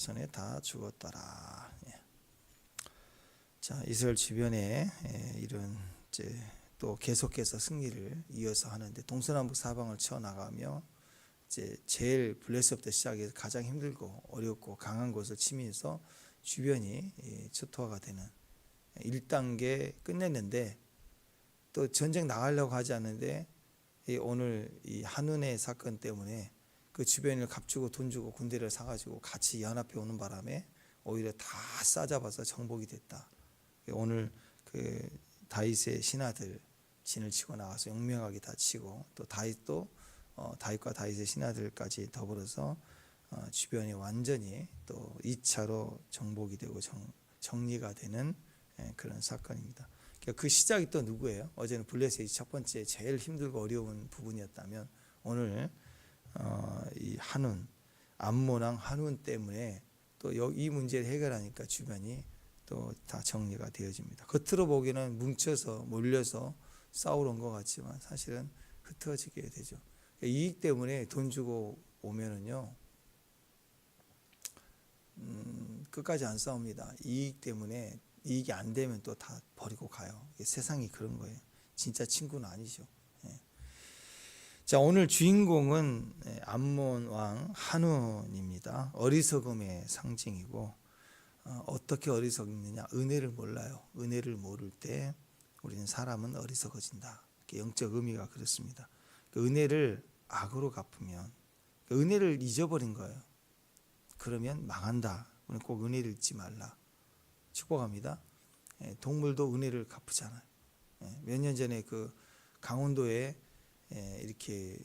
손에 다 죽었더라. 자, 이스라엘 주변에 이런 이제 또 계속해서 승리를 이어서 하는데 동서남북 사방을 쳐 나가며 이제 제일 블레셋부터 시작해서 가장 힘들고 어렵고 강한 곳을 치면서 주변이 초토화가 되는 1단계 끝냈는데 또 전쟁 나가려고 하지 않는데 오늘 이 한운의 사건 때문에 그 주변을 값주고 돈 주고 군대를 사가지고 같이 연합해 오는 바람에 오히려 다 싸잡아서 정복이 됐다. 오늘 그 다윗의 신하들 진을 치고 나가서 용맹하게 다 치고 또 다윗도 다윗과 다윗의 신하들까지 더불어서 주변이 완전히 또 2차로 정복이 되고 정리가 되는 그런 사건입니다. 그 시작이 또 누구예요? 어제는 블레셋이 첫 번째 제일 힘들고 어려운 부분이었다면 오늘 이 한운 암몬 왕 한운 때문에 또 이 문제를 해결하니까 주변이 또 다 정리가 되어집니다. 겉으로 보기에는 뭉쳐서 몰려서 싸우러 온 것 같지만 사실은 흩어지게 되죠. 이익 때문에 돈 주고 오면은요 끝까지 안 싸웁니다. 이익 때문에 이익이 안 되면 또 다 버리고 가요. 세상이 그런 거예요. 진짜 친구는 아니죠. 자, 오늘 주인공은 암몬 왕 한운입니다. 어리석음의 상징이고 어떻게 어리석느냐? 은혜를 몰라요. 은혜를 모를 때 우리는 사람은 어리석어진다. 영적 의미가 그렇습니다. 은혜를 악으로 갚으면 은혜를 잊어버린 거예요. 그러면 망한다. 꼭 은혜를 잊지 말라. 축복합니다. 동물도 은혜를 갚으잖아요. 몇 년 전에 그 강원도에 이렇게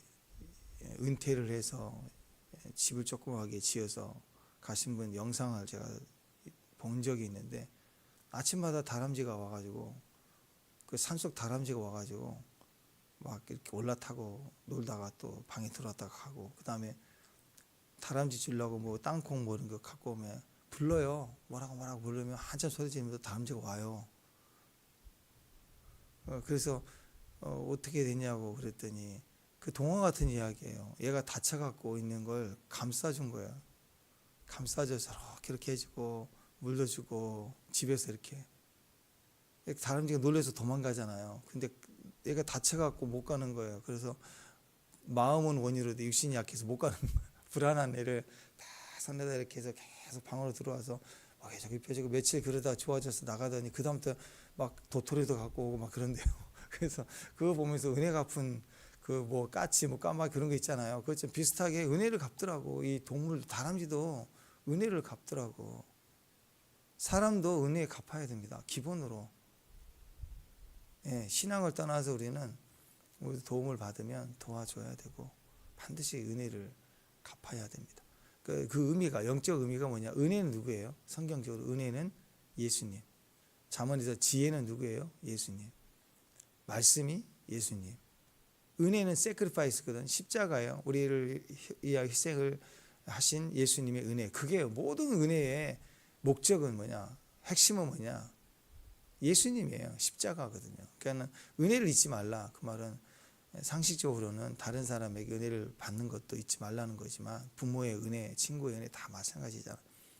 은퇴를 해서 집을 조그맣게 지어서 가신 분 영상을 제가 본 적이 있는데 아침마다 다람쥐가 와가지고 그 산속 다람쥐가 와가지고 막 이렇게 올라타고 놀다가 또 방에 들어왔다가 가고 그 다음에 다람쥐 주려고 뭐 땅콩 뭐 이런 거 갖고 오면 불러요. 뭐라고 부르면 한참 소리 지르면서 다람쥐가 와요. 그래서 어떻게 됐냐고 그랬더니 그 동화 같은 이야기예요. 얘가 다쳐갖고 있는 걸 감싸준 거예요. 감싸줘서 이렇게 해주고 물도 주고 집에서 이렇게 다람쥐가 놀라서 도망가잖아요. 근데 얘가 다쳐갖고 못 가는 거예요. 그래서 마음은 원이로도 육신이 약해서 못 가는 거예요. 불안한 애를 다 손에다 이렇게 해서 계속 방으로 들어와서 막 계속 입혀주고 며칠 그러다 좋아져서 나가더니 그 다음부터 막 도토리도 갖고 오고 막 그런데요. 그래서 그거 보면서 은혜 갚은 그 뭐 까치 뭐 까마 그런 거 있잖아요. 그거 좀 비슷하게 은혜를 갚더라고. 이 동물 다람쥐도 은혜를 갚더라고. 사람도 은혜 갚아야 됩니다. 기본으로. 신앙을 떠나서 우리는 도움을 받으면 도와줘야 되고 반드시 은혜를 갚아야 됩니다. 그 의미가 영적 의미가 뭐냐? 은혜는 누구예요? 성경적으로 은혜는 예수님. 잠언에서 지혜는 누구예요? 예수님. 말씀이 예수님. 은혜는 sacrifice거든. 십자가예요. 우리를 위하여 희생을 하신 예수님의 은혜. 그게 모든 은혜의 목적은 뭐냐? 핵심은 뭐냐? 예수님이에요. 십자가거든요. 그러니까 은혜를 잊지 말라. 그 말은 상식적으로는 다른 사람에게 은혜를 받는 것도 잊지 말라는 거지만 부모의 은혜, 친구의 은혜 다 마찬가지잖아.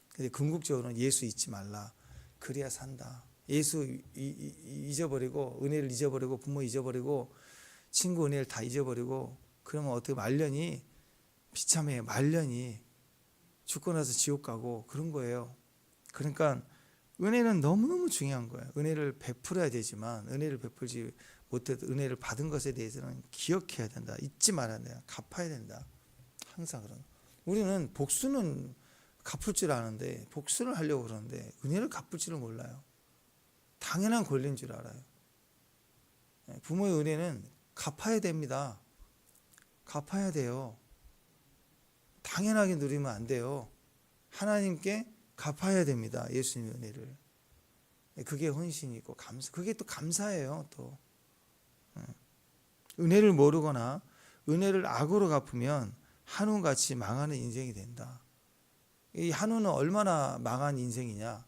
근데 궁극적으로는 예수 잊지 말라. 그래야 산다. 예수 잊어버리고 은혜를 잊어버리고 부모 잊어버리고 친구 은혜를 다 잊어버리고 그러면 어떻게 말년이 비참해. 말년이 죽고 나서 지옥 가고 그런 거예요. 그러니까 은혜는 너무너무 중요한 거예요. 은혜를 베풀어야 되지만 은혜를 베풀지 못해도 은혜를 받은 것에 대해서는 기억해야 된다. 잊지 말아야 된다. 갚아야 된다. 항상 그런. 우리는 복수는 갚을 줄 아는데 복수를 하려고 그러는데 은혜를 갚을 줄을 몰라요. 당연한 권리인 줄 알아요. 부모의 은혜는 갚아야 됩니다. 갚아야 돼요. 당연하게 누리면 안 돼요. 하나님께 갚아야 됩니다. 예수님의 은혜를. 그게 헌신이고 감사. 그게 또 감사예요. 또 은혜를 모르거나 은혜를 악으로 갚으면 한운같이 망하는 인생이 된다. 이 한운은 얼마나 망한 인생이냐?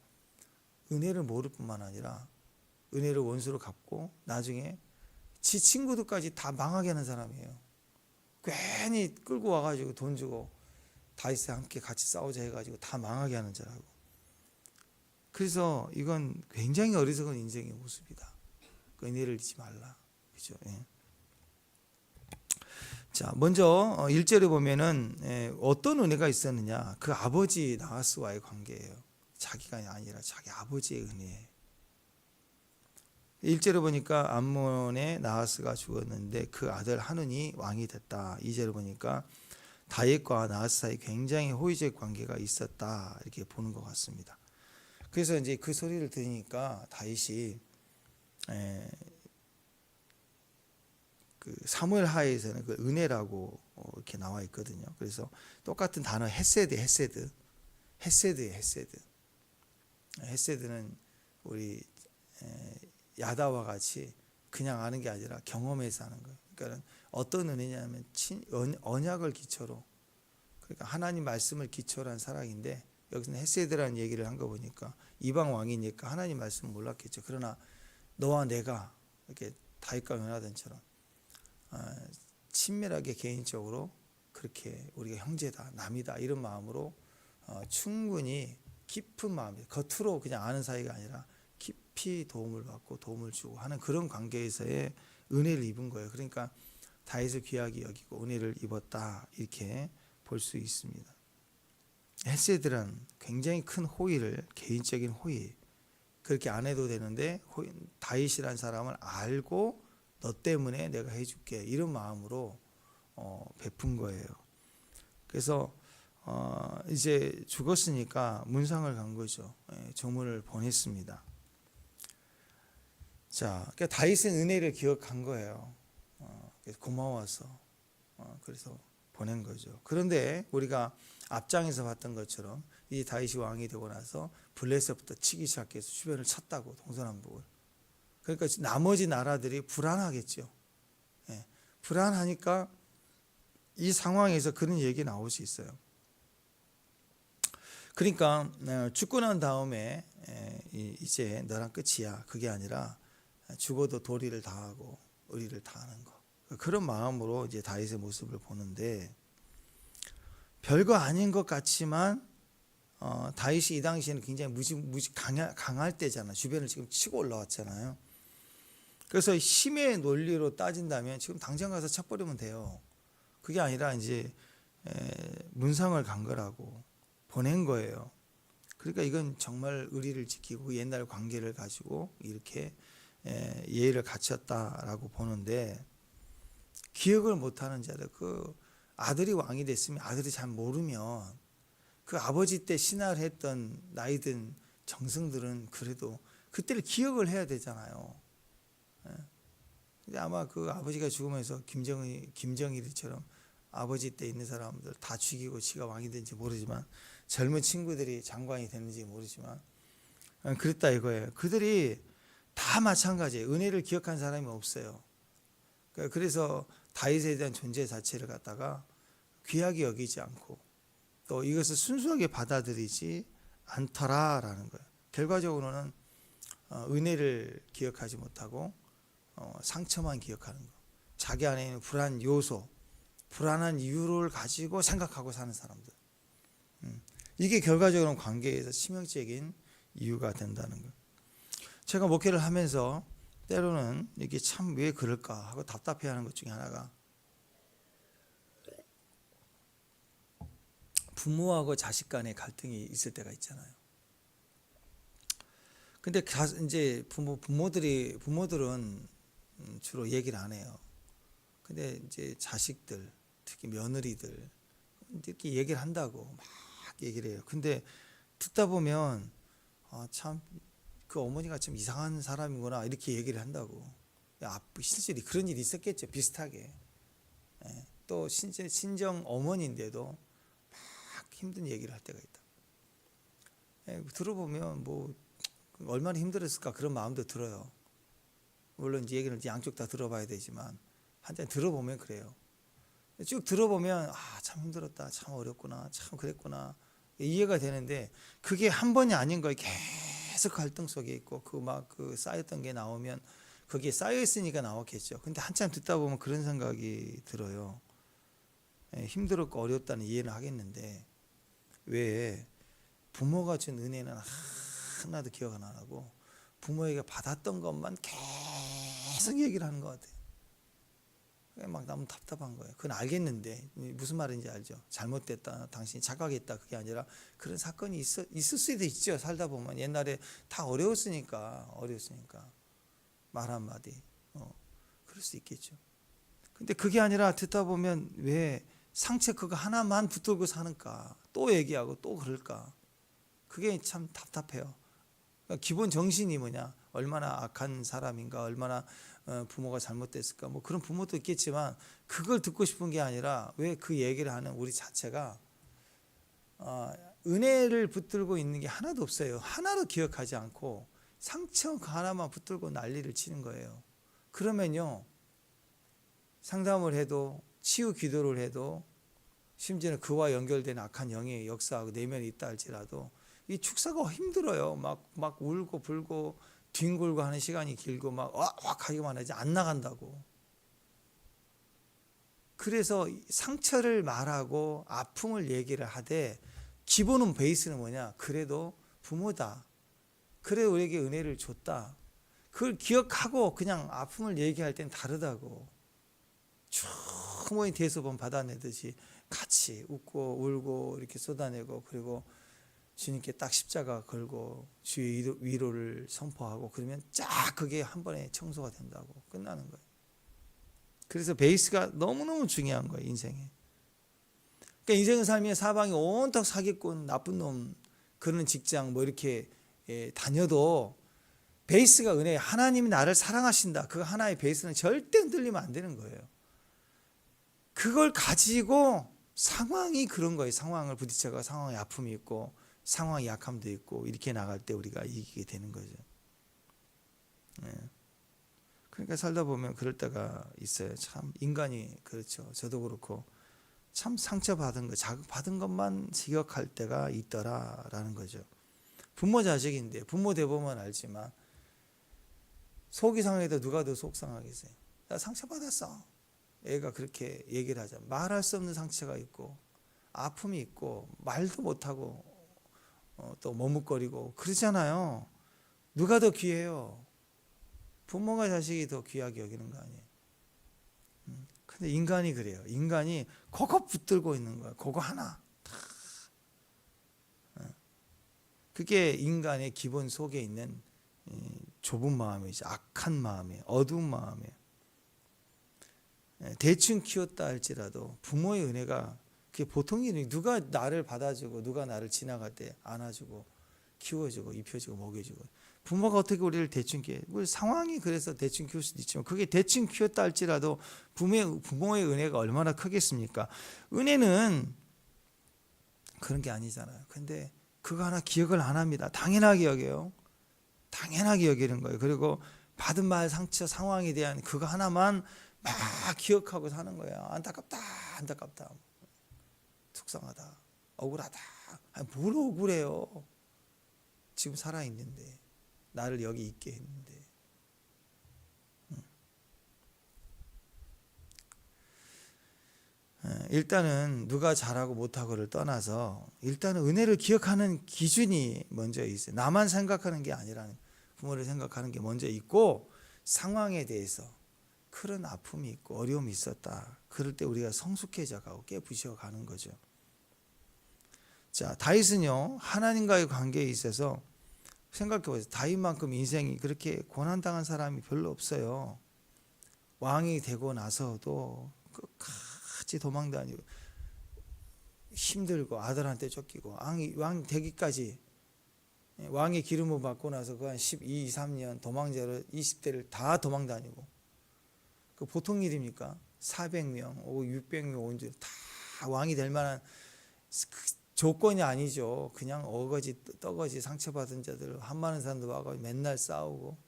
은혜를 모를 뿐만 아니라 은혜를 원수로 갚고 나중에 지 친구들까지 다 망하게 하는 사람이에요. 괜히 끌고 와가지고 돈 주고 다윗과 함께 같이 싸우자 해가지고 다 망하게 하는 자라고. 그래서 이건 굉장히 어리석은 인생의 모습이다. 그 은혜를 잊지 말라. 그죠? 예. 자, 먼저 1절에 보면은 어떤 은혜가 있었느냐? 그 아버지 나하스와의 관계예요. 자기가 아니라 자기 아버지의 은혜. 1절에 보니까 암몬의 나하스가 죽었는데 그 아들 하눈이 왕이 됐다. 2절에 보니까 다윗과 나하스 사이 굉장히 호의적 관계가 있었다. 이렇게 보는 것 같습니다. 그래서 이제 그 소리를 들으니까 다윗이 그 사무엘 하에서는 그 은혜라고 이렇게 나와 있거든요. 그래서 똑같은 단어 헤세드예요. 헤세드는 우리 야다와 같이 그냥 아는 게 아니라 경험해서 하는 거예요. 그러니까 어떤 은혜냐면 언약을 기초로, 그러니까 하나님 말씀을 기초로 한 사랑인데, 여기서는 헤세드라는 얘기를 한 거 보니까 이방 왕이니까 하나님 말씀을 몰랐겠죠. 그러나 너와 내가 이렇게 다윗과 요나단처럼 친밀하게 개인적으로 그렇게 우리가 형제다, 남이다 이런 마음으로 충분히 깊은 마음이, 겉으로 그냥 아는 사이가 아니라 깊이 도움을 받고 도움을 주고 하는 그런 관계에서의 은혜를 입은 거예요. 그러니까 다윗을 귀하게 여기고 은혜를 입었다, 이렇게 볼 수 있습니다. 헤세드란 굉장히 큰 호의를, 개인적인 호의, 그렇게 안 해도 되는데 다윗이란 사람을 알고 너 때문에 내가 해줄게, 이런 마음으로 베푼 거예요. 그래서 이제 죽었으니까 문상을 간 거죠. 조문을 보냈습니다. 자, 그러니까 다윗은 은혜를 기억한 거예요. 그래서 고마워서 그래서 보낸 거죠. 그런데 우리가 앞장에서 봤던 것처럼 이 다윗이 왕이 되고 나서 블레셋부터 치기 시작해서 주변을 쳤다고, 동서남북을. 그러니까 나머지 나라들이 불안하겠죠. 불안하니까 이 상황에서 그런 얘기 나올 수 있어요. 그러니까 죽고 난 다음에 이제 너랑 끝이야, 그게 아니라 죽어도 도리를 다하고 의리를 다하는 거, 그런 마음으로 이제 다윗의 모습을 보는데, 별거 아닌 것 같지만 다윗이 이 당시에는 굉장히 무지 강할 때잖아. 주변을 지금 치고 올라왔잖아요. 그래서 힘의 논리로 따진다면 지금 당장 가서 쳐버리면 돼요. 그게 아니라 이제 문상을 간 거라고, 보낸 거예요. 그러니까 이건 정말 의리를 지키고 옛날 관계를 가지고 이렇게 예의를 갖췄다라고 보는데, 기억을 못하는 자들, 그 아들이 왕이 됐으면 아들이 잘 모르면 그 아버지 때 신하를 했던 나이든 정승들은 그래도 그때를 기억을 해야 되잖아요. 근데 아마 그 아버지가 죽으면서 김정일이처럼 아버지 때 있는 사람들 다 죽이고 지가 왕이 된지 모르지만, 젊은 친구들이 장관이 됐는지 모르지만 그랬다 이거예요. 그들이 다 마찬가지예요. 은혜를 기억한 사람이 없어요. 그래서 다윗에 대한 존재 자체를 갖다가 귀하게 여기지 않고 또 이것을 순수하게 받아들이지 않더라라는 거예요. 결과적으로는 은혜를 기억하지 못하고 상처만 기억하는 거. 자기 안에 있는 불안 요소, 불안한 이유를 가지고 생각하고 사는 사람들. 이게 결과적으로는 관계에서 치명적인 이유가 된다는 거예요. 제가 목회를 하면서 때로는 이게 참 왜 그럴까 하고 답답해하는 것 중에 하나가, 부모하고 자식 간의 갈등이 있을 때가 있잖아요. 근데 이제 부모들은 주로 얘기를 안 해요. 근데 이제 자식들, 특히 며느리들 이렇게 얘기를 한다고 막 얘기를 해요. 근데 듣다 보면 참 그 어머니가 참 이상한 사람이구나 이렇게 얘기를 한다고. 실제로 그런 일이 있었겠죠, 비슷하게. 또 친정 어머니인데도 막 힘든 얘기를 할 때가 있다. 들어보면 뭐 얼마나 힘들었을까 그런 마음도 들어요. 물론 이제 얘기를 양쪽 다 들어봐야 되지만 한잔 들어보면 그래요. 쭉 들어보면 참 힘들었다, 참 어렵구나, 참 그랬구나 이해가 되는데, 그게 한 번이 아닌 거예요. 계속 갈등 속에 있고 그 쌓였던 게 나오면 거기에 쌓여 있으니까 나왔겠죠. 근데 한참 듣다 보면 그런 생각이 들어요. 힘들었고 어렵다는 이해는 하겠는데 왜 부모가 준 은혜는 하나도 기억 안 하고 부모에게 받았던 것만 계속 얘기를 하는 것 같아요. 막 너무 답답한 거예요. 그건 알겠는데 무슨 말인지 알죠. 잘못됐다, 당신이 착각했다, 그게 아니라 그런 사건이 있을 수도 있죠. 살다 보면 옛날에 다 어려웠으니까 말 한마디 그럴 수 있겠죠. 근데 그게 아니라 듣다 보면 왜 상처 그거 하나만 붙들고 사는가, 또 얘기하고 또 그럴까, 그게 참 답답해요. 그러니까 기본 정신이 뭐냐, 얼마나 악한 사람인가, 얼마나 부모가 잘못됐을까, 뭐 그런 부모도 있겠지만 그걸 듣고 싶은 게 아니라 왜 그 얘기를 하는 우리 자체가 은혜를 붙들고 있는 게 하나도 없어요. 하나도 기억하지 않고 상처 하나만 붙들고 난리를 치는 거예요. 그러면요, 상담을 해도 치유 기도를 해도 심지어는 그와 연결된 악한 영의 역사하고 내면이 있다 할지라도 이 축사가 힘들어요. 막 울고 불고 뒹굴고 하는 시간이 길고 막 하기만 하지 안 나간다고. 그래서 상처를 말하고 아픔을 얘기를 하되 기본은 베이스는 뭐냐, 그래도 부모다, 그래 우리에게 은혜를 줬다, 그걸 기억하고 그냥 아픔을 얘기할 땐 다르다고. 충분히 대소본 받아내듯이 같이 웃고 울고 이렇게 쏟아내고, 그리고 주님께 딱 십자가 걸고 주의 위로를 선포하고 그러면 쫙 그게 한 번에 청소가 된다고 끝나는 거예요. 그래서 베이스가 너무너무 중요한 거예요, 인생에. 그러니까 인생의 삶의 사방이 온통 사기꾼, 나쁜 놈, 그런 직장 뭐 이렇게 다녀도 베이스가 은혜, 하나님이 나를 사랑하신다, 그 하나의 베이스는 절대 흔들리면 안 되는 거예요. 그걸 가지고 상황이 그런 거예요. 상황을 부딪혀가 상황에 아픔이 있고 상황이 약함도 있고 이렇게 나갈 때 우리가 이기게 되는 거죠. 네. 그러니까 살다 보면 그럴 때가 있어요. 참 인간이 그렇죠. 저도 그렇고 참 상처받은 거, 자극받은 것만 기억할 때가 있더라라는 거죠. 부모 자식인데 부모 대보면 알지만 속이 상해도 누가 더 속상하겠어요. 나 상처받았어. 애가 그렇게 얘기를 하자. 말할 수 없는 상처가 있고 아픔이 있고 말도 못하고 또 머뭇거리고 그러잖아요. 누가 더 귀해요? 부모가 자식이 더 귀하게 여기는 거 아니에요. 근데 인간이 그래요. 인간이 그거 붙들고 있는 거야. 그거 하나. 그게 인간의 기본 속에 있는 좁은 마음이죠. 악한 마음이에요. 어두운 마음이에요. 대충 키웠다 할지라도 부모의 은혜가 그게 보통 일이, 누가 나를 받아주고 누가 나를 지나갈 때 안아주고 키워주고 입혀주고 먹여주고, 부모가 어떻게 우리를 대충 키워요? 상황이 그래서 대충 키울 수도 있지만 그게 대충 키웠다 할지라도 부모의 은혜가 얼마나 크겠습니까? 은혜는 그런 게 아니잖아요. 근데 그거 하나 기억을 안 합니다. 당연하게 여겨요. 당연하게 여기는 거예요. 그리고 받은 말, 상처, 상황에 대한 그거 하나만 막 기억하고 사는 거예요. 안타깝다, 속상하다, 억울하다. 아니, 뭘 억울해요? 지금 살아있는데, 나를 여기 있게 했는데. 일단은 누가 잘하고 못하고를 떠나서 일단은 은혜를 기억하는 기준이 먼저 있어요. 나만 생각하는 게 아니라 부모를 생각하는 게 먼저 있고, 상황에 대해서 그런 아픔이 있고 어려움이 있었다. 그럴 때 우리가 성숙해져 가고 깨부셔 가는 거죠. 자, 다윗은요, 하나님과의 관계에 있어서 생각해 보세요. 다윗만큼 인생이 그렇게 고난당한 사람이 별로 없어요. 왕이 되고 나서도 끝까지 도망다니고 힘들고 아들한테 쫓기고 왕 되기까지, 왕의 기름을 받고 나서 그 한 12, 3년 도망자로 20대를 다 도망다니고, 그 보통 일입니까? 400명, 600명 온 줄 다 왕이 될 만한 조건이 아니죠. 그냥 떠거지 상처받은 자들 한 많은 사람들 와서 맨날 싸우고,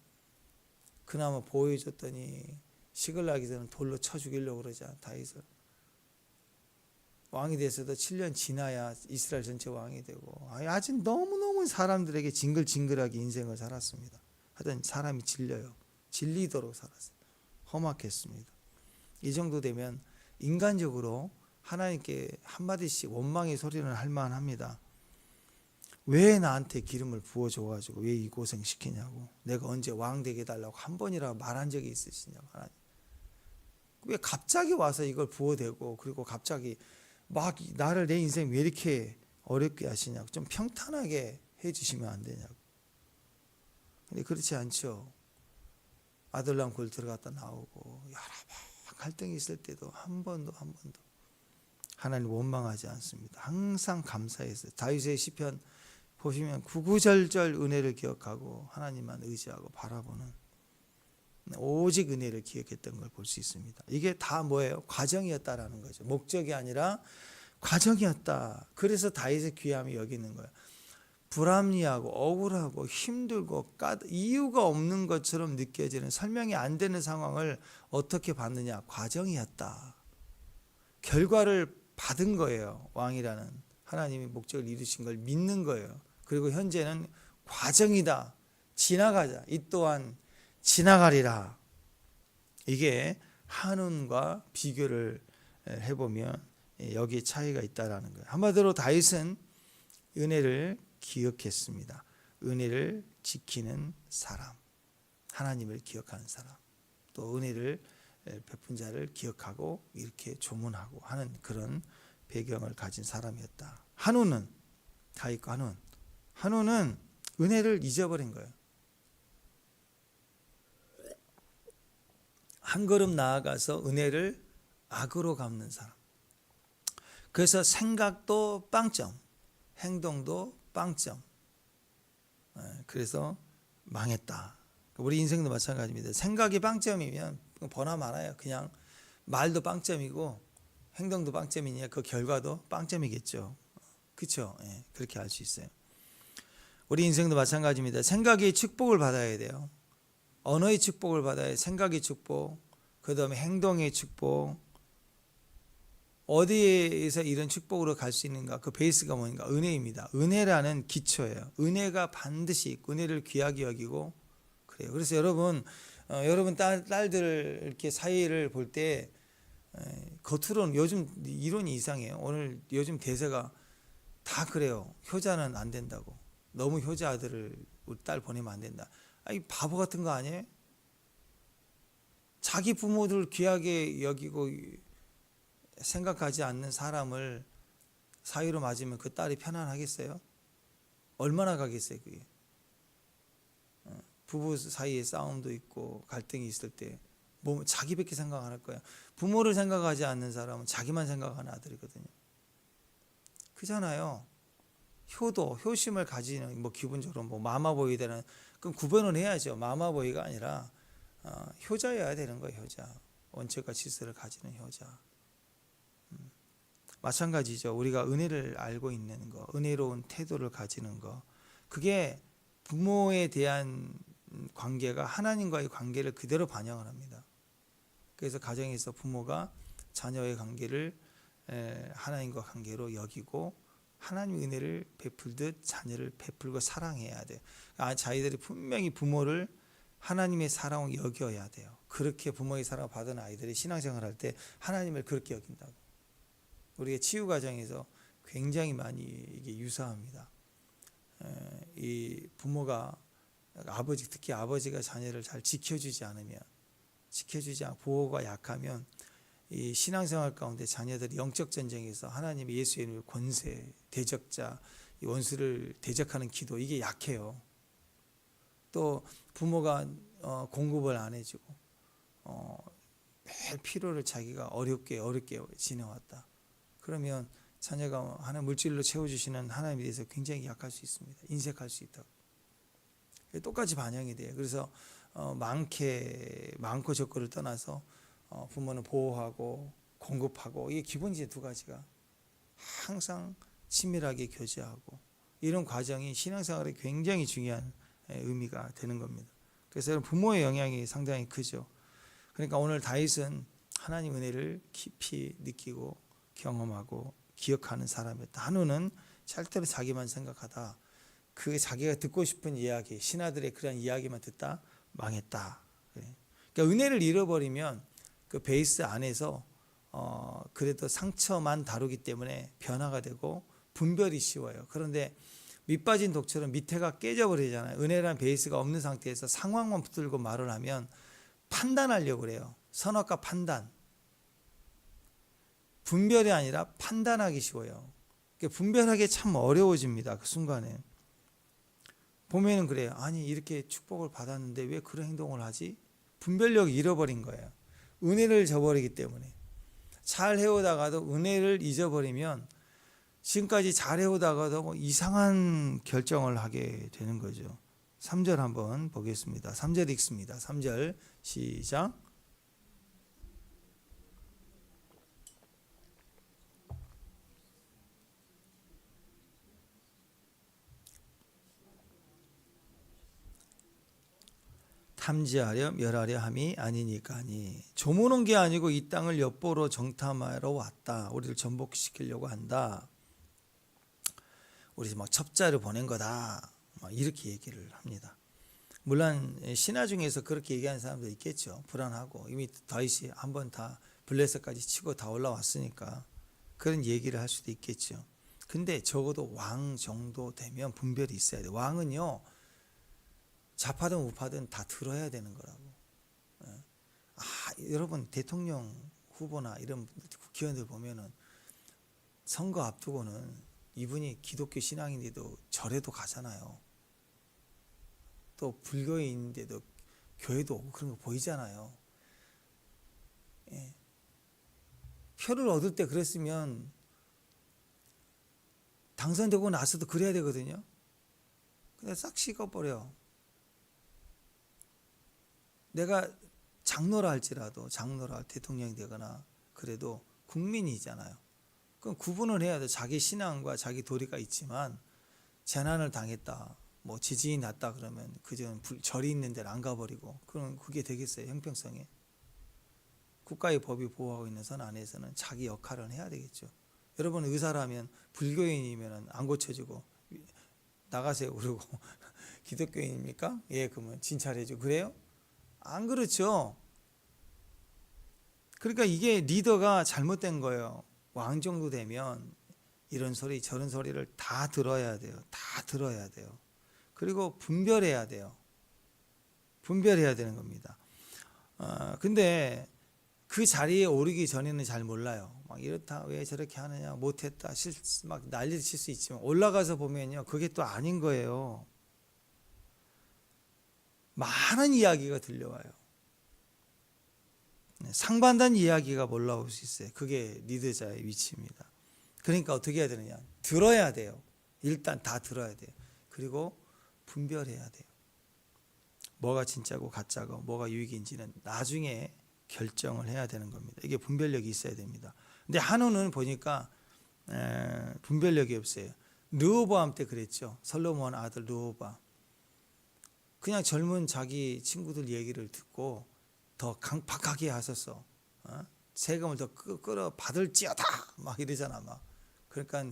그나마 보호해줬더니 시글락이 되는 돌로 쳐 죽이려고 그러자 다윗을. 왕이 돼서도 7년 지나야 이스라엘 전체 왕이 되고, 아직 너무너무 사람들에게 징글징글하게 인생을 살았습니다. 하여튼 사람이 질려요. 질리도록 살았어요. 험악했습니다. 이 정도 되면 인간적으로 하나님께 한마디씩 원망의 소리는 할 만합니다. 왜 나한테 기름을 부어줘가지고 왜 이 고생 시키냐고, 내가 언제 왕 되게 해달라고 한 번이라도 말한 적이 있으시냐고. 하나님, 왜 갑자기 와서 이걸 부어대고, 그리고 갑자기 막 나를, 내 인생 왜 이렇게 어렵게 하시냐고. 좀 평탄하게 해주시면 안 되냐고. 근데 그렇지 않죠. 아들랑 골 들어갔다 나오고 여러 번 갈등이 있을 때도 한 번도 하나님 원망하지 않습니다. 항상 감사했어요. 다윗의 시편 보시면 구구절절 은혜를 기억하고 하나님만 의지하고 바라보는, 오직 은혜를 기억했던 걸 볼 수 있습니다. 이게 다 뭐예요? 과정이었다라는 거죠. 목적이 아니라 과정이었다. 그래서 다윗의 귀함이 여기 있는 거예요. 불합리하고 억울하고 힘들고 이유가 없는 것처럼 느껴지는, 설명이 안 되는 상황을 어떻게 받느냐? 과정이었다. 결과를 받은 거예요. 왕이라는 하나님이 목적을 이루신 걸 믿는 거예요. 그리고 현재는 과정이다. 지나가자. 이 또한 지나가리라. 이게 한운과 비교를 해보면 여기에 차이가 있다라는 거예요. 한마디로 다윗은 은혜를 기억했습니다. 은혜를 지키는 사람, 하나님을 기억하는 사람, 또 은혜를 베푼 자를 기억하고 이렇게 조문하고 하는 그런 배경을 가진 사람이었다. 한우는, 다윗과 한우는 은혜를 잊어버린 거예요. 한 걸음 나아가서 은혜를 악으로 갚는 사람. 그래서 생각도 빵점, 행동도 빵점. 그래서 망했다. 우리 인생도 마찬가지입니다. 생각이 빵점이면 번화 많아요. 그냥 말도 빵점이고 행동도 빵점이니까 그 결과도 빵점이겠죠. 그렇죠? 예, 그렇게 알 수 있어요. 우리 인생도 마찬가지입니다. 생각이 축복을 받아야 돼요. 언어의 축복을 받아야, 생각의 축복, 그 다음에 행동의 축복. 어디에서 이런 축복으로 갈 수 있는가? 그 베이스가 뭔가? 은혜입니다. 은혜라는 기초예요. 은혜가 반드시 있고, 은혜를 귀하게 여기고 그래요. 그래서 여러분 딸들 이렇게 사이를 볼 때 겉으로는 요즘 이론이 이상해요. 오늘 요즘 대세가 다 그래요. 효자는 안 된다고. 너무 효자 아들을 우리 딸 보내면 안 된다. 이 바보 같은 거 아니에요? 자기 부모들 귀하게 여기고 생각하지 않는 사람을 사위로 맞으면 그 딸이 편안하겠어요? 얼마나 가겠어요 그게? 부부 사이에 싸움도 있고 갈등이 있을 때 뭐 자기밖에 생각 안 할 거야. 부모를 생각하지 않는 사람은 자기만 생각하는 아들이거든요. 그잖아요. 효심을 가지는, 뭐 기본적으로 뭐 마마보이 되는, 그럼 구분을 해야죠. 마마보이가 아니라 효자여야 되는 거예요. 효자. 원칙과 질서를 가지는 효자. 마찬가지죠. 우리가 은혜를 알고 있는 거, 은혜로운 태도를 가지는 거, 그게 부모에 대한 관계가 하나님과의 관계를 그대로 반영을 합니다. 그래서 가정에서 부모가 자녀의 관계를 하나님과 관계로 여기고 하나님의 은혜를 베풀듯 자녀를 베풀고 사랑해야 돼요. 자기들이 분명히 부모를 하나님의 사랑으로 여겨야 돼요. 그렇게 부모의 사랑을 받은 아이들이 신앙생활 할 때 하나님을 그렇게 여긴다고. 우리의 치유 과정에서 굉장히 많이 이게 유사합니다. 이 부모가, 특히 아버지가 자녀를 잘 지켜주지 않고 보호가 약하면 이 신앙생활 가운데 자녀들이 영적 전쟁에서 하나님의 예수의 이름을 권세, 대적자, 이 원수를 대적하는 기도, 이게 약해요. 또 부모가 공급을 안 해주고 매일 필요를 자기가 어렵게 지내왔다. 그러면 자녀가 하나님 물질로 채워주시는 하나님에 대해서 굉장히 약할 수 있습니다. 인색할 수 있다고. 똑같이 반영이 돼요. 그래서 많고 적고를 떠나서 부모는 보호하고 공급하고, 이게 기본적인 두 가지가 항상 친밀하게 교제하고, 이런 과정이 신앙생활에 굉장히 중요한 의미가 되는 겁니다. 그래서 부모의 영향이 상당히 크죠. 그러니까 오늘 다윗은 하나님 은혜를 깊이 느끼고 경험하고 기억하는 사람이었다. 한우는 절대로 자기만 생각하다, 그 자기가 듣고 싶은 이야기, 신하들의 그런 이야기만 듣다 망했다. 그러니까 은혜를 잃어버리면 그 베이스 안에서 그래도 상처만 다루기 때문에 변화가 되고 분별이 쉬워요. 그런데 밑빠진 독처럼 밑에가 깨져버리잖아요. 은혜라는 베이스가 없는 상태에서 상황만 붙들고 말을 하면 판단하려고 그래요. 선악과 판단. 분별이 아니라 판단하기 쉬워요. 분별하기 참 어려워집니다. 그 순간에. 보면은 그래요. 아니 이렇게 축복을 받았는데 왜 그런 행동을 하지? 분별력을 잃어버린 거예요. 은혜를 저버리기 때문에. 잘 해오다가도 은혜를 잊어버리면 지금까지 잘 해오다가도 뭐 이상한 결정을 하게 되는 거죠. 3절 한번 보겠습니다. 3절 읽습니다. 3절 시작. 탐지하려 멸하려 함이 아니니까니. 조무는 게 아니고 이 땅을 엿보러 정탐하러 왔다. 우리를 전복시키려고 한다. 우리 막 첩자를 보낸 거다. 막 이렇게 얘기를 합니다. 물론 신화 중에서 그렇게 얘기하는 사람도 있겠죠. 불안하고 이미 다윗이 한번 다 블레셋까지 치고 다 올라왔으니까 그런 얘기를 할 수도 있겠죠. 근데 적어도 왕 정도 되면 분별이 있어야 돼요. 왕은요, 좌파든 우파든 다 들어야 되는 거라고. 여러분 대통령 후보나 이런 국회의원들 보면은 선거 앞두고는 이분이 기독교 신앙인데도 절에도 가잖아요. 또 불교인인데도 교회도 오고 그런 거 보이잖아요. 예. 표를 얻을 때 그랬으면 당선되고 나서도 그래야 되거든요. 근데 싹 식어버려. 내가 장로라 할지라도 장로라 대통령이 되거나 그래도 국민이잖아요. 그럼 구분을 해야 돼. 자기 신앙과 자기 도리가 있지만 재난을 당했다, 뭐 지진이 났다 그러면 그전 절이 있는 데를 안 가버리고 그럼 그게 되겠어요? 형평성에. 국가의 법이 보호하고 있는 선 안에서는 자기 역할을 해야 되겠죠. 여러분 의사라면 불교인이면 안 고쳐지고 나가세요 그러고 기독교인입니까? 예, 그러면 진찰해주고 그래요? 안 그렇죠. 그러니까 이게 리더가 잘못된 거예요. 왕 정도 되면 이런 소리 저런 소리를 다 들어야 돼요. 다 들어야 돼요. 그리고 분별해야 돼요. 분별해야 되는 겁니다. 근데 그 자리에 오르기 전에는 잘 몰라요. 막 이렇다, 왜 저렇게 하느냐, 못했다, 막 난리를 칠 수 있지만 올라가서 보면요, 그게 또 아닌 거예요. 많은 이야기가 들려와요. 상반된 이야기가 올라올 수 있어요. 그게 리더자의 위치입니다. 그러니까 어떻게 해야 되느냐? 들어야 돼요. 일단 다 들어야 돼요. 그리고 분별해야 돼요. 뭐가 진짜고 가짜고 뭐가 유익인지는 나중에 결정을 해야 되는 겁니다. 이게 분별력이 있어야 됩니다. 근데 한우는 보니까 분별력이 없어요. 르호보암 때 그랬죠. 솔로몬 아들 르호보암. 그냥 젊은 자기 친구들 얘기를 듣고 더 강팍하게 하셨어. 세금을 더 끌어 받을지어다 막 이러잖아 막. 그러니까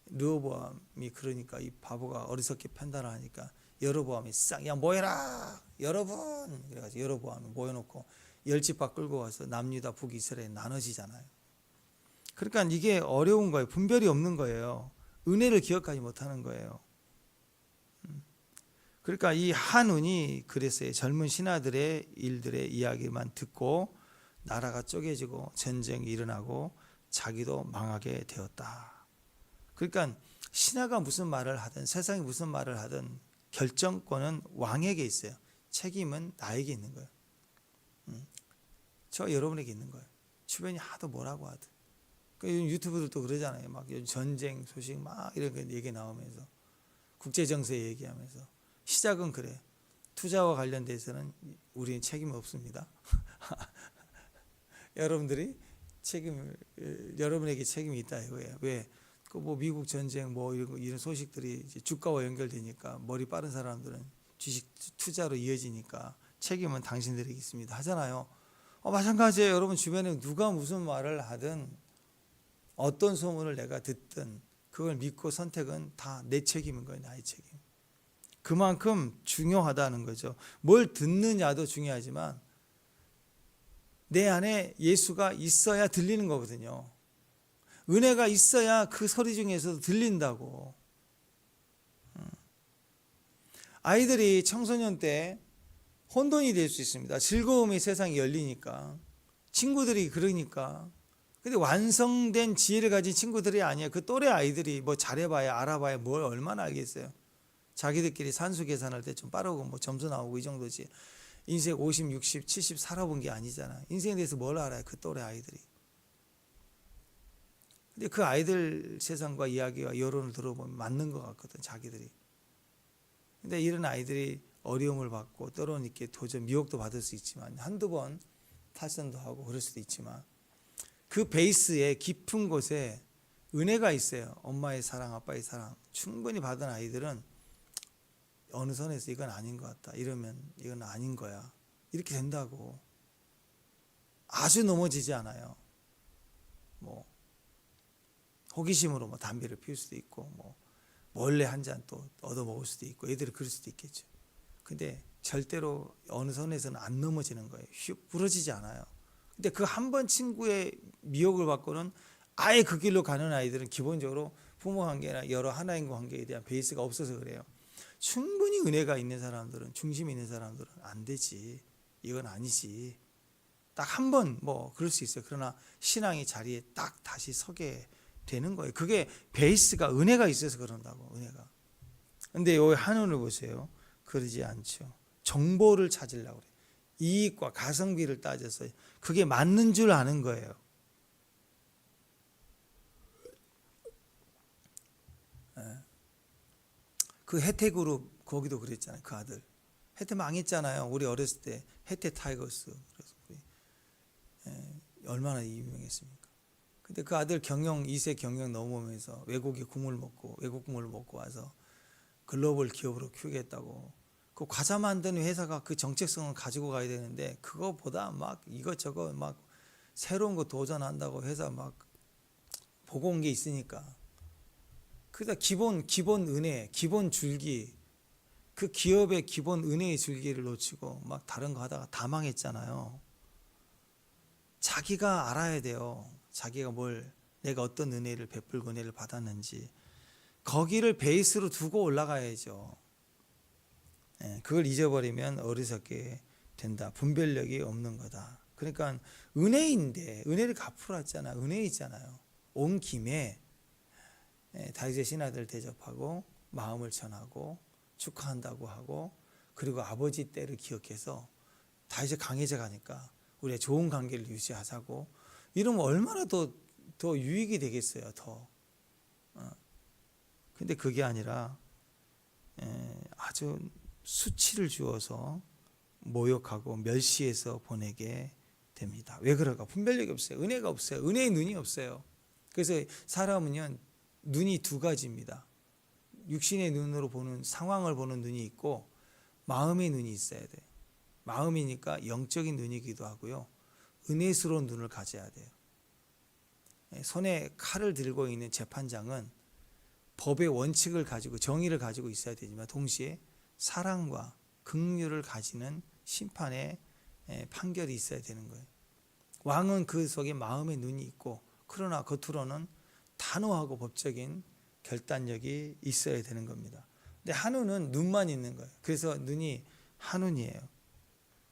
르호보암이 그러니까 이 바보가 어리석게 판단을 하니까 여로보암이 싹 야 모여라 여러분 그래가지고 여로보암을 모여놓고 10지파 끌고 와서 남유다 북이스라엘 나눠지잖아요. 그러니까 이게 어려운 거예요. 분별이 없는 거예요. 은혜를 기억하지 못하는 거예요. 그러니까 이 한운이 그랬어요. 젊은 신하들의 일들의 이야기만 듣고 나라가 쪼개지고 전쟁이 일어나고 자기도 망하게 되었다. 그러니까 신하가 무슨 말을 하든 세상이 무슨 말을 하든 결정권은 왕에게 있어요. 책임은 나에게 있는 거예요. 저 여러분에게 있는 거예요. 주변이 하도 뭐라고 하든. 그러니까 유튜브들도 그러잖아요. 막 전쟁 소식 막 이런 얘기 나오면서 국제 정세 얘기하면서 시작은 그래. 투자와 관련돼서는 우리는 책임이 없습니다. 여러분에게 책임이 있다 이거예요. 왜? 그 뭐 미국 전쟁 뭐 이런 소식들이 이제 주가와 연결되니까 머리 빠른 사람들은 주식 투자로 이어지니까 책임은 당신들에게 있습니다 하잖아요. 마찬가지예요. 여러분 주변에 누가 무슨 말을 하든 어떤 소문을 내가 듣든 그걸 믿고 선택은 다 내 책임인 거예요. 나의 책임. 그만큼 중요하다는 거죠. 뭘 듣느냐도 중요하지만 내 안에 예수가 있어야 들리는 거거든요. 은혜가 있어야 그 소리 중에서도 들린다고. 아이들이 청소년 때 혼돈이 될 수 있습니다. 즐거움이 세상이 열리니까, 친구들이 그러니까. 근데 완성된 지혜를 가진 친구들이 아니에요. 그 또래 아이들이 뭐 잘해봐야 알아봐야 뭘 얼마나 알겠어요. 자기들끼리 산수 계산할 때 좀 빠르고 뭐 점수 나오고 이 정도지. 인생 50, 60, 70 살아본 게 아니잖아. 인생에 대해서 뭘 알아요, 그 또래 아이들이. 근데 그 아이들 세상과 이야기와 여론을 들어보면 맞는 것 같거든, 자기들이. 근데 이런 아이들이 어려움을 받고 때로는 이렇게 도전 미혹도 받을 수 있지만, 한두 번 탈선도 하고 그럴 수도 있지만, 그 베이스에 깊은 곳에 은혜가 있어요. 엄마의 사랑, 아빠의 사랑 충분히 받은 아이들은 어느 선에서 이건 아닌 것 같다, 이러면 이건 아닌 거야, 이렇게 된다고. 아주 넘어지지 않아요. 뭐 호기심으로 뭐 담배를 피울 수도 있고, 뭐 몰래 한 잔 또 얻어 먹을 수도 있고, 애들이 그럴 수도 있겠죠. 근데 절대로 어느 선에서는 안 넘어지는 거예요. 휙 부러지지 않아요. 근데 그 한 번 친구의 미혹을 받고는 아예 그 길로 가는 아이들은 기본적으로 부모 관계나 여러 하나인 관계에 대한 베이스가 없어서 그래요. 충분히 은혜가 있는 사람들은, 중심이 있는 사람들은 안 되지, 이건 아니지, 딱 한 번 뭐 그럴 수 있어요. 그러나 신앙의 자리에 딱 다시 서게 되는 거예요. 그게 베이스가 은혜가 있어서 그런다고, 은혜가. 근데 여기 한원을 보세요. 그러지 않죠. 정보를 찾으려고 그래요. 이익과 가성비를 따져서 그게 맞는 줄 아는 거예요. 그 혜택으로 거기도 그랬잖아요. 그 아들 혜택 망했잖아요. 우리 어렸을 때 혜택 타이거스, 그래서 얼마나 유명했습니까? 근데 그 아들 경영 2세 경영 넘어오면서 외국의 국물 먹고, 외국 국물을 먹고 와서 글로벌 기업으로 키우겠다고, 그 과자 만드는 회사가 그 정체성을 가지고 가야 되는데 그거보다 막 이것저것 막 새로운 거 도전한다고 회사 막 보고 온 게 있으니까, 그러다 기본 은혜, 기본 줄기, 그 기업의 기본 은혜의 줄기를 놓치고 막 다른 거 하다가 다 망했잖아요. 자기가 알아야 돼요. 자기가 내가 어떤 은혜를 베풀고 은혜를 받았는지, 거기를 베이스로 두고 올라가야죠. 그걸 잊어버리면 어리석게 된다. 분별력이 없는 거다. 그러니까 은혜인데 은혜를 갚으러 왔잖아. 은혜 있잖아요. 온 김에 다윗의 신하들 대접하고 마음을 전하고 축하한다고 하고, 그리고 아버지 때를 기억해서 다윗이 강해져 가니까 우리가 좋은 관계를 유지하자고, 이러면 얼마나 더 유익이 되겠어요. 더. 근데 그게 아니라 아주 수치를 주어서 모욕하고 멸시해서 보내게 됩니다. 왜 그럴까? 분별력이 없어요. 은혜가 없어요. 은혜의 눈이 없어요. 그래서 사람은요, 눈이 두 가지입니다. 육신의 눈으로 보는, 상황을 보는 눈이 있고 마음의 눈이 있어야 돼요. 마음이니까 영적인 눈이기도 하고요, 은혜스러운 눈을 가져야 돼요. 손에 칼을 들고 있는 재판장은 법의 원칙을 가지고 정의를 가지고 있어야 되지만, 동시에 사랑과 긍휼을 가지는 심판의 판결이 있어야 되는 거예요. 왕은 그 속에 마음의 눈이 있고, 그러나 겉으로는 단호하고 법적인 결단력이 있어야 되는 겁니다. 근데 한눈은 눈만 있는 거예요. 그래서 눈이 한눈이에요.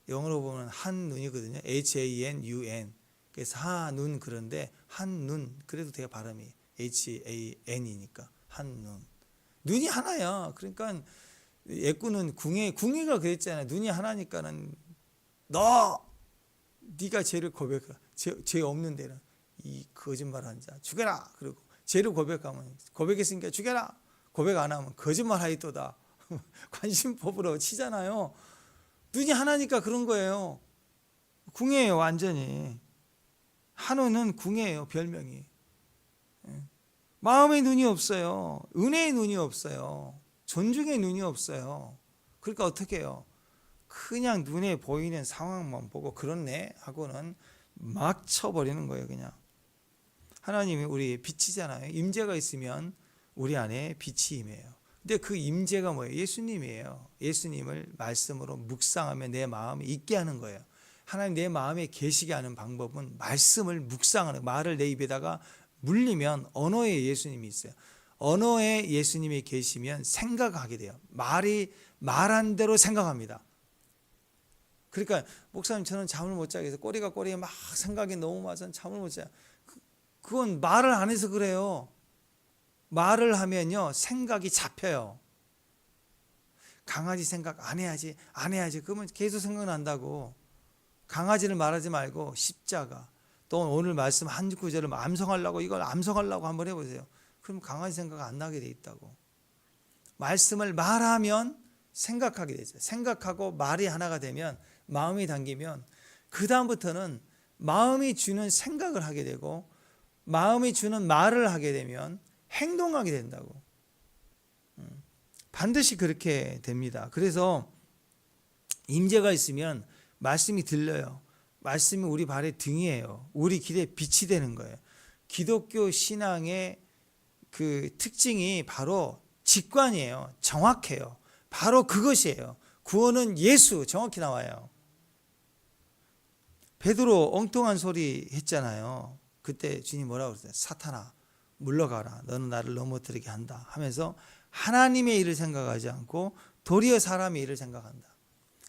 영어로 보면 한눈이거든요. HANUN. 그래서 한눈, 그런데 한눈, 그래도 되게 발음이 HAN이니까 한눈. 눈이 하나야. 그러니까 애꾸는 궁예가 그랬잖아요. 눈이 하나니까는 네가 죄를 고백해. 죄 없는 데는 이 거짓말하는 자 죽여라. 그리고 죄를 고백했으니까 죽여라. 고백 안 하면 거짓말하이도다. 관심법으로 치잖아요. 눈이 하나니까 그런 거예요. 궁예예요, 완전히. 한우는 궁예예요, 별명이. 마음의 눈이 없어요. 은혜의 눈이 없어요. 존중의 눈이 없어요. 그러니까 어떻게 해요? 그냥 눈에 보이는 상황만 보고 그렇네 하고는 막 쳐버리는 거예요. 그냥. 하나님이 우리 빛이잖아요. 임재가 있으면 우리 안에 빛이 임해요. 근데 그 임재가 뭐예요? 예수님이에요. 예수님을 말씀으로 묵상하며 내 마음에 있게 하는 거예요. 하나님 내 마음에 계시게 하는 방법은 말씀을 묵상하는, 말을 내 입에다가 물리면 언어에 예수님이 있어요. 언어에 예수님이 계시면 생각하게 돼요. 말한 대로 생각합니다. 그러니까 목사님 저는 잠을 못 자게 해서 꼬리에 막 생각이 너무 많아서 잠을 못 자요. 그건 말을 안 해서 그래요. 말을 하면요 생각이 잡혀요. 강아지 생각 안 해야지 그러면 계속 생각난다고. 강아지를 말하지 말고 십자가 또 오늘 말씀 한 구절을 이걸 암송하려고 한번 해보세요. 그럼 강아지 생각 안 나게 돼 있다고. 말씀을 말하면 생각하게 되죠. 생각하고 말이 하나가 되면 마음이 담기면 그 다음부터는 마음이 주는 생각을 하게 되고 마음이 주는 말을 하게 되면 행동하게 된다고. 반드시 그렇게 됩니다. 그래서 임재가 있으면 말씀이 들려요. 말씀이 우리 발의 등이에요. 우리 길에 빛이 되는 거예요. 기독교 신앙의 그 특징이 바로 직관이에요. 정확해요. 바로 그것이에요. 구원은 예수, 정확히 나와요. 베드로 엉뚱한 소리 했잖아요. 그때 주님 뭐라고 그랬어요? 사탄아 물러가라. 너는 나를 넘어뜨리게 한다 하면서 하나님의 일을 생각하지 않고 도리어 사람의 일을 생각한다.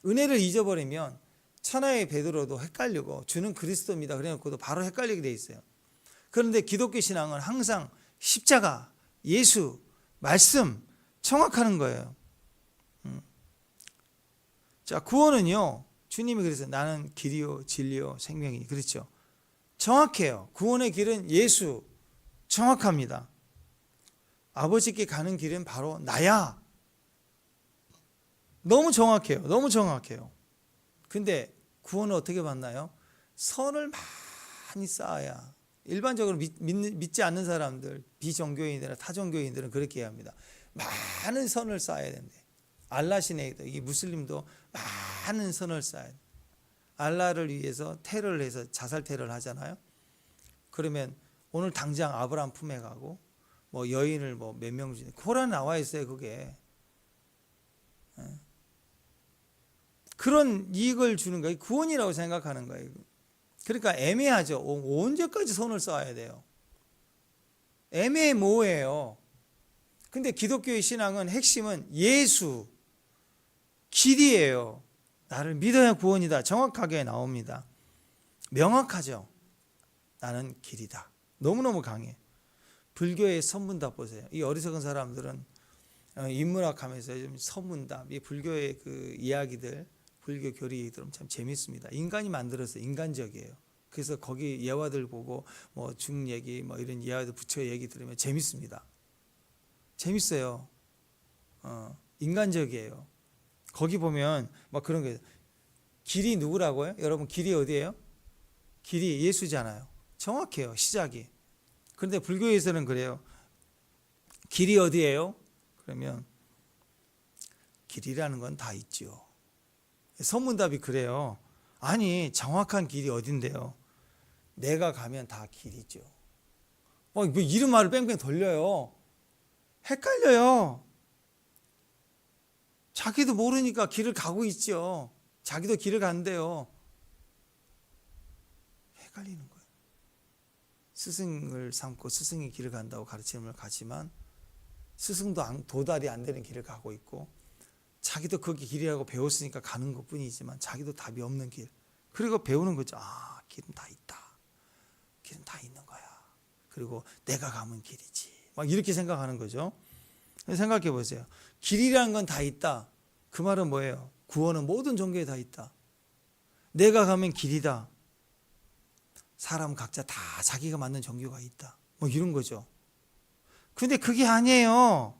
은혜를 잊어버리면 천하의 베드로도 헷갈리고 주는 그리스도입니다 그래놓고도 바로 헷갈리게 돼 있어요. 그런데 기독교 신앙은 항상 십자가, 예수, 말씀 정확하는 거예요. 자, 구원은요 주님이 그래서 나는 길이요 진리요 생명이니 그렇죠. 정확해요. 구원의 길은 예수, 정확합니다. 아버지께 가는 길은 바로 나야. 너무 정확해요. 너무 정확해요. 근데 구원을 어떻게 받나요? 선을 많이 쌓아야. 일반적으로 믿지 않는 사람들, 비종교인이나 타종교인들은 그렇게 합니다. 많은 선을 쌓아야 된대. 알라 신에도 이 무슬림도 많은 선을 쌓아야 돼. 알라를 위해서 테러를 해서 자살 테러를 하잖아요. 그러면 오늘 당장 아브라함 품에 가고 뭐 여인을 뭐 몇 명 중에 코란에 나와 있어요. 그게 그런 이익을 주는 거예요. 구원이라고 생각하는 거예요. 그러니까 애매하죠. 언제까지 선을 쌓아야 돼요? 애매모호해요. 근데 기독교의 신앙은 핵심은 예수, 길이에요. 나를 믿어야 구원이다. 정확하게 나옵니다. 명확하죠. 나는 길이다. 너무너무 강해. 불교의 선문답 보세요. 이 어리석은 사람들은 인문학 하면서 좀 선문답, 이 불교의 그 이야기들, 불교 교리들은 참 재밌습니다. 인간이 만들어서 인간적이에요. 그래서 거기 예화들 보고 뭐 중 얘기 뭐 이런 예화들 부처 얘기 들으면 재밌습니다. 재밌어요. 인간적이에요. 거기 보면 막 그런 게 길이 누구라고요? 여러분 길이 어디예요? 길이 예수잖아요. 정확해요. 시작이. 그런데 불교에서는 그래요. 길이 어디예요? 그러면 길이라는 건 다 있죠. 선문답이 그래요. 아니 정확한 길이 어딘데요? 내가 가면 다 길이죠. 뭐 이런 말을 뺑뺑 돌려요. 헷갈려요. 자기도 모르니까 길을 가고 있죠. 자기도 길을 간대요. 헷갈리는 거예요. 스승을 삼고 스승이 길을 간다고 가르침을 가지만 스승도 도달이 안 되는 길을 가고 있고 자기도 거기 길이라고 배웠으니까 가는 것뿐이지만 자기도 답이 없는 길. 그리고 배우는 거죠. 아, 길은 다 있다. 길은 다 있는 거야. 그리고 내가 가면 길이지. 막 이렇게 생각하는 거죠. 생각해 보세요. 길이라는 건 다 있다. 그 말은 뭐예요? 구원은 모든 종교에 다 있다. 내가 가면 길이다. 사람 각자 다 자기가 맞는 종교가 있다. 뭐 이런 거죠. 근데 그게 아니에요.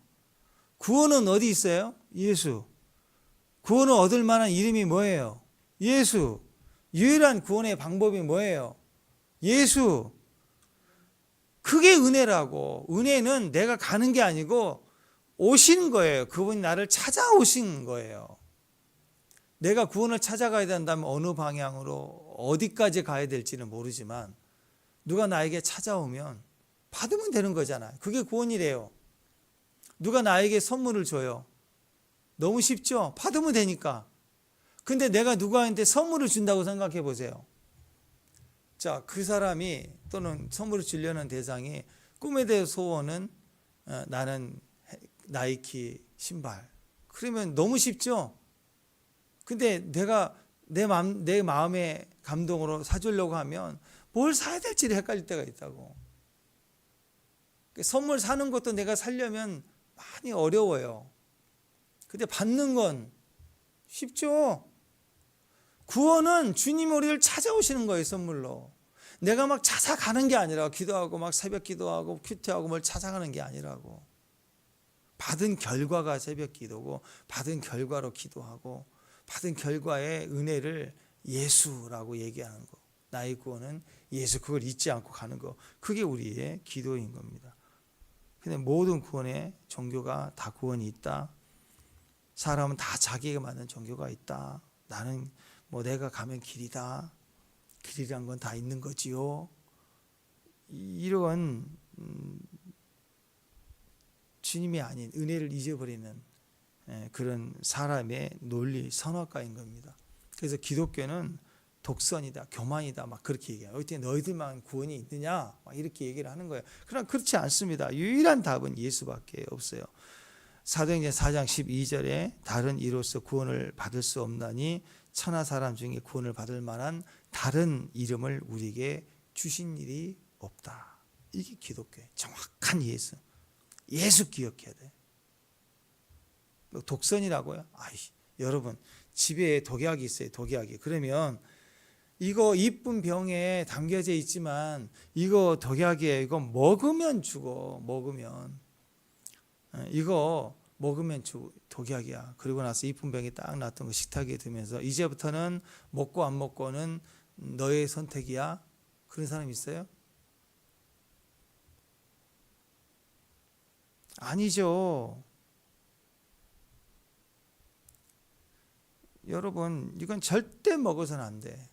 구원은 어디 있어요? 예수. 구원을 얻을 만한 이름이 뭐예요? 예수. 유일한 구원의 방법이 뭐예요? 예수. 그게 은혜라고. 은혜는 내가 가는 게 아니고 오신 거예요. 그분이 나를 찾아오신 거예요. 내가 구원을 찾아가야 된다면 어느 방향으로 어디까지 가야 될지는 모르지만 누가 나에게 찾아오면 받으면 되는 거잖아요. 그게 구원이래요. 누가 나에게 선물을 줘요. 너무 쉽죠? 받으면 되니까. 근데 내가 누구한테 선물을 준다고 생각해 보세요. 자, 그 사람이 또는 선물을 주려는 대상이 꿈에 대해 소원은 나는 나이키 신발. 그러면 너무 쉽죠. 근데 내가 내 마음의 감동으로 사주려고 하면 뭘 사야 될지를 헷갈릴 때가 있다고. 선물 사는 것도 내가 살려면 많이 어려워요. 근데 받는 건 쉽죠. 구원은 주님이 우리를 찾아오시는 거예요, 선물로. 내가 막 찾아가는 게 아니라, 기도하고 막 새벽 기도하고 큐티하고 뭘 찾아가는 게 아니라고. 받은 결과가 새벽 기도고, 받은 결과로 기도하고, 받은 결과의 은혜를 예수라고 얘기하는 거. 나의 구원은 예수, 그걸 잊지 않고 가는 거. 그게 우리의 기도인 겁니다. 근데 모든 구원의 종교가 다 구원이 있다. 사람은 다 자기에게 맞는 종교가 있다. 나는 뭐 내가 가면 길이다. 길이란 건 다 있는 거지요. 이러한 주님이 아닌 은혜를 잊어버리는 그런 사람의 논리 선악과인 겁니다. 그래서 기독교는 독선이다, 교만이다, 막 그렇게 얘기해요. 어떻게 너희들만 구원이 있느냐, 막 이렇게 얘기를 하는 거예요. 그러나 그렇지 않습니다. 유일한 답은 예수밖에 없어요. 사도행전 4장 12절에 다른 이로써 구원을 받을 수 없나니 천하 사람 중에 구원을 받을 만한 다른 이름을 우리에게 주신 일이 없다. 이게 기독교의 정확한 예수. 예수 기억해야 돼. 독선이라고요? 여러분 집에 독약이 있어요. 독약이. 그러면 이거 이쁜 병에 담겨져 있지만 이거 독약이에요. 이거 먹으면 죽어. 먹으면. 이거 먹으면 독약이야. 그리고 나서 이쁜 병이 딱 놨던 거 식탁에 두면서 이제부터는 먹고 안 먹고는 너의 선택이야. 그런 사람 있어요? 아니죠. 여러분 이건 절대 먹어서는 안 돼.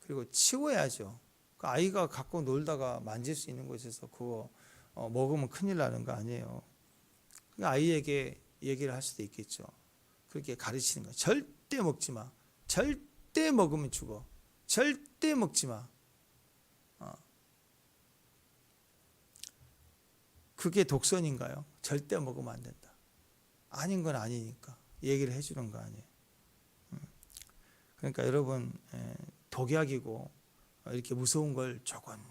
그리고 치워야죠. 그 아이가 갖고 놀다가 만질 수 있는 곳에서 그거 먹으면 큰일 나는 거 아니에요. 그 아이에게 얘기를 할 수도 있겠죠. 그렇게 가르치는 거예요. 절대 먹지 마. 절대 먹으면 죽어. 절대 먹지 마. 그게 독선인가요? 절대 먹으면 안 된다. 아닌 건 아니니까 얘기를 해주는 거 아니에요. 그러니까 여러분 독약이고 이렇게 무서운 걸 조금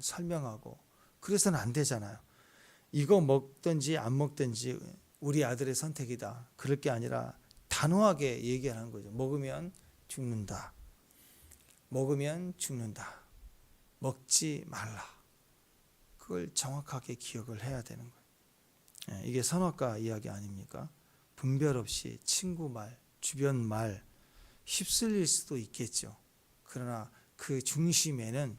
설명하고 그래서는 안 되잖아요. 이거 먹든지 안 먹든지 우리 아들의 선택이다. 그럴 게 아니라 단호하게 얘기하는 거죠. 먹으면 죽는다. 먹으면 죽는다. 먹지 말라. 그걸 정확하게 기억을 해야 되는 거예요. 이게 선악과 이야기 아닙니까? 분별 없이 친구 말, 주변 말 휩쓸릴 수도 있겠죠. 그러나 그 중심에는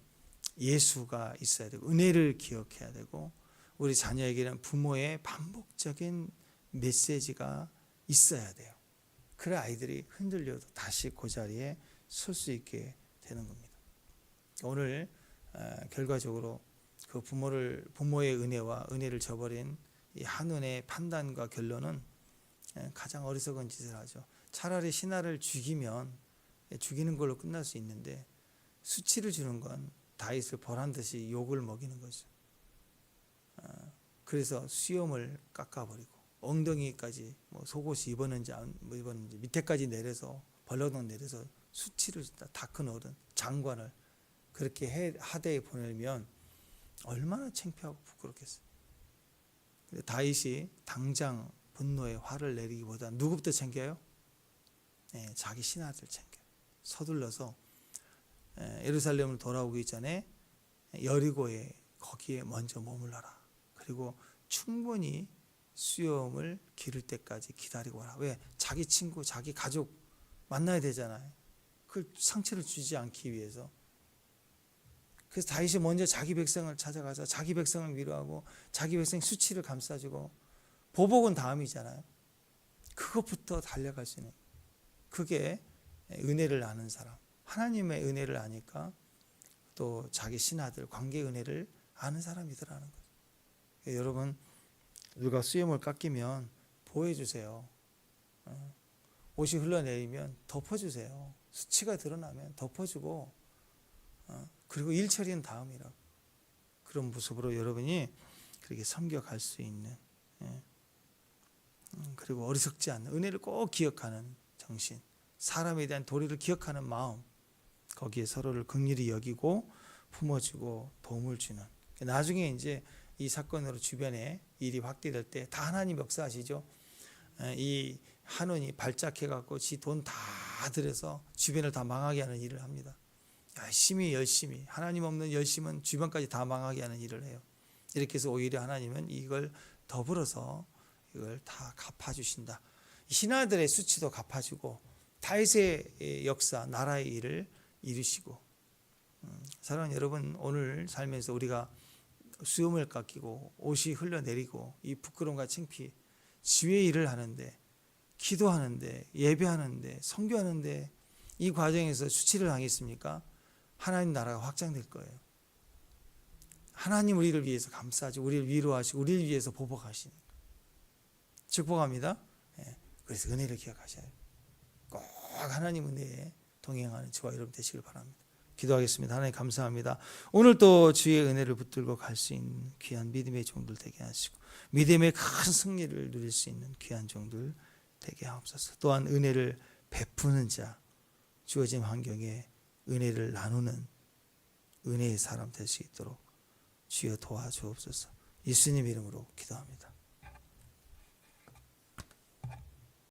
예수가 있어야 되고 은혜를 기억해야 되고 우리 자녀에게는 부모의 반복적인 메시지가 있어야 돼요. 그래 아이들이 흔들려도 다시 그 자리에 설 수 있게 되는 겁니다. 오늘 결과적으로 그 부모의 은혜와 은혜를 저버린 이 한눈의 판단과 결론은 가장 어리석은 짓을 하죠. 차라리 신하를 죽이면 죽이는 걸로 끝날 수 있는데 수치를 주는 건 다윗을 벌한 듯이 욕을 먹이는 거죠. 그래서 수염을 깎아버리고 엉덩이까지 뭐 속옷이 입었는지 안 입었는지 밑에까지 내려서 벌러덩 내려서 수치를 다 큰 어른 장관을 그렇게 하대에 보내면 얼마나 창피하고 부끄럽겠어요. 다윗이 당장 분노의 화를 내리기보다 누구부터 챙겨요? 자기 신하들 챙겨요. 서둘러서 예루살렘을 돌아오기 전에 여리고에 거기에 먼저 머물러라. 그리고 충분히 수염을 기를 때까지 기다리고 와라. 왜? 자기 친구, 자기 가족 만나야 되잖아요. 그 상처를 주지 않기 위해서. 그래서 다윗이 먼저 자기 백성을 찾아가서 자기 백성을 위로하고 자기 백성 수치를 감싸주고 보복은 다음이잖아요. 그것부터 달려갈 수 있는 그게 은혜를 아는 사람. 하나님의 은혜를 아니까 또 자기 신하들 관계 은혜를 아는 사람이더라는 거죠. 여러분 누가 수염을 깎이면 보호해주세요. 옷이 흘러내리면 덮어주세요. 수치가 드러나면 덮어주고 그리고 일 처리는 다음이라고. 그런 모습으로 여러분이 그렇게 섬겨갈 수 있는, 예. 그리고 어리석지 않는 은혜를 꼭 기억하는 정신, 사람에 대한 도리를 기억하는 마음, 거기에 서로를 긍휼히 여기고 품어주고 도움을 주는. 나중에 이제 이 사건으로 주변에 일이 확대될 때 다 하나님 역사하시죠. 이 한원이 발작해갖고 지 돈 다 들여서 주변을 다 망하게 하는 일을 합니다. 열심히 하나님 없는 열심은 주변까지 다 망하게 하는 일을 해요. 이렇게 해서 오히려 하나님은 이걸 더불어서 이걸 다 갚아주신다. 신하들의 수치도 갚아주고 다윗의 역사, 나라의 일을 이루시고. 사랑하는 여러분, 오늘 살면서 우리가 수염을 깎이고 옷이 흘러내리고 이 부끄러움과 창피, 지혜의 일을 하는데, 기도하는데, 예배하는데, 선교하는데 이 과정에서 수치를 당했습니까? 하나님 나라가 확장될 거예요. 하나님 우리를 위해서 감싸시고 우리를 위로하시고 우리를 위해서 보복하시는 거예요. 축복합니다. 그래서 은혜를 기억하셔야 해요. 꼭 하나님 은혜에 동행하는 저와 여러분 되시길 바랍니다. 기도하겠습니다. 하나님 감사합니다. 오늘 또 주의 은혜를 붙들고 갈 수 있는 귀한 믿음의 종들 되게 하시고 믿음의 큰 승리를 누릴 수 있는 귀한 종들 되게 하옵소서. 또한 은혜를 베푸는 자, 주어진 환경에 은혜를 나누는 은혜의 사람 될 수 있도록 주여 도와주옵소서. 예수님 이름으로 기도합니다.